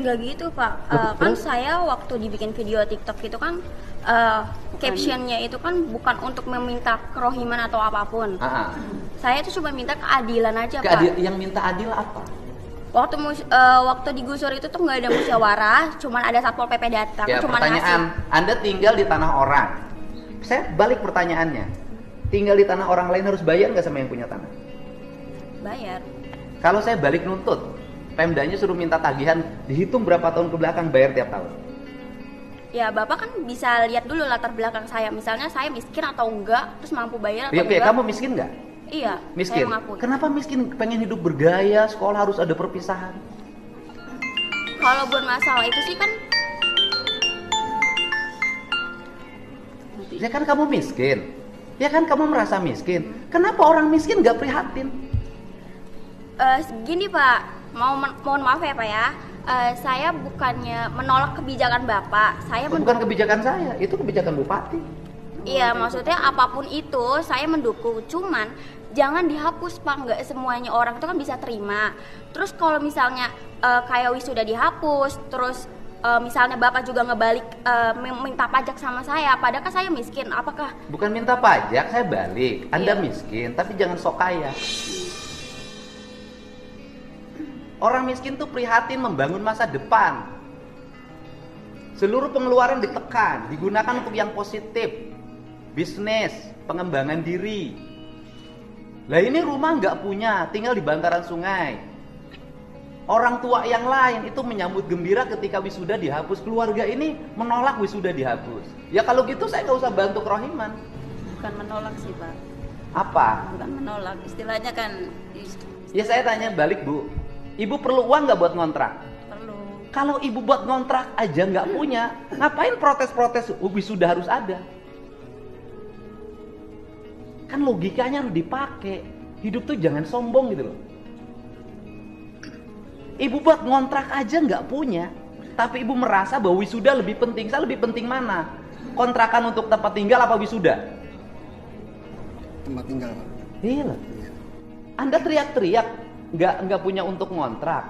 Enggak gitu Pak, kan saya waktu dibikin video TikTok itu kan captionnya itu kan bukan untuk meminta kerohiman atau apapun. Saya itu cuma minta keadilan aja Pak. Yang minta adil apa? Waktu digusur itu tuh nggak ada musyawarah, cuman ada satpol pp datang. Ya, cuman pertanyaan, Anda tinggal di tanah orang. Saya balik pertanyaannya, tinggal di tanah orang lain harus bayar nggak sama yang punya tanah? Bayar. Kalau saya balik nuntut, Pemdanya suruh minta tagihan, dihitung berapa tahun ke belakang, bayar tiap tahun. Ya Bapak kan bisa lihat dulu latar belakang saya, misalnya saya miskin atau enggak, terus mampu bayar atau Oke, enggak. kamu miskin nggak? Iya, Miskin. saya mengakui. Kenapa miskin? Pengen hidup bergaya, sekolah harus ada perpisahan. Kalau buat masalah itu sih kan, Ya kan kamu miskin, ya kan kamu merasa miskin. Kenapa orang miskin nggak prihatin? gini Pak, mohon maaf ya Pak ya. Saya bukannya menolak kebijakan Bapak, saya Bukan kebijakan saya, itu kebijakan bupati. Iya, maksudnya apapun itu saya mendukung, cuman jangan dihapus Pak, nggak semuanya orang itu kan bisa terima. Terus kalau misalnya kayak wisuda dihapus, terus misalnya Bapak juga ngebalik minta pajak sama saya, padahal kan saya miskin, apakah? Bukan minta pajak, saya balik. Anda Iya. miskin, tapi jangan sok kaya. Orang miskin tuh prihatin membangun masa depan. Seluruh pengeluaran ditekan, digunakan untuk yang positif. Bisnis, pengembangan diri. Lah ini rumah nggak punya, tinggal di bantaran sungai. Orang tua yang lain itu menyambut gembira ketika wisuda dihapus. Keluarga ini menolak wisuda dihapus. Ya kalau gitu saya nggak usah bantu kerohiman. Bukan menolak sih Pak, Apa? bukan menolak, istilahnya kan Ya saya tanya balik Bu, ibu perlu uang nggak buat ngontrak? perlu. Kalau ibu buat ngontrak aja nggak punya, ngapain protes-protes wisuda harus ada? Kan logikanya harus dipakai. Hidup tuh jangan sombong gitu loh. Ibu buat ngontrak aja nggak punya, tapi ibu merasa bahwa wisuda lebih penting. Saya lebih penting mana? Kontrakan untuk tempat tinggal apa wisuda? Tempat tinggal Pak. Iya loh. Anda teriak-teriak nggak punya untuk ngontrak,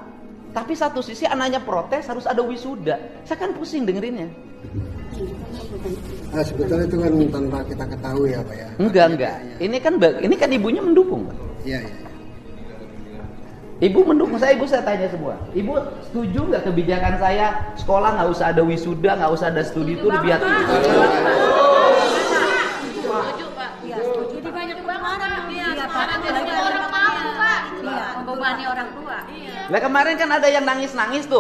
tapi satu sisi anaknya protes harus ada wisuda. Saya kan pusing dengerinnya. Sebetulnya itu kan tanpa kita ketahui ya Pak ya. Enggak. Ini kan ibunya mendukung. Iya. Ibu mendukung saya, ibu saya tanya semua. Ibu setuju nggak kebijakan saya sekolah nggak usah ada wisuda, nggak usah ada studi tour biar Setuju Pak. Iya, setuju. Jadi banyak banget. Iya, sekarang jadi orang mampu Pak. Iya, membebani orang tua. Iya. Lah kemarin kan ada yang nangis-nangis tuh.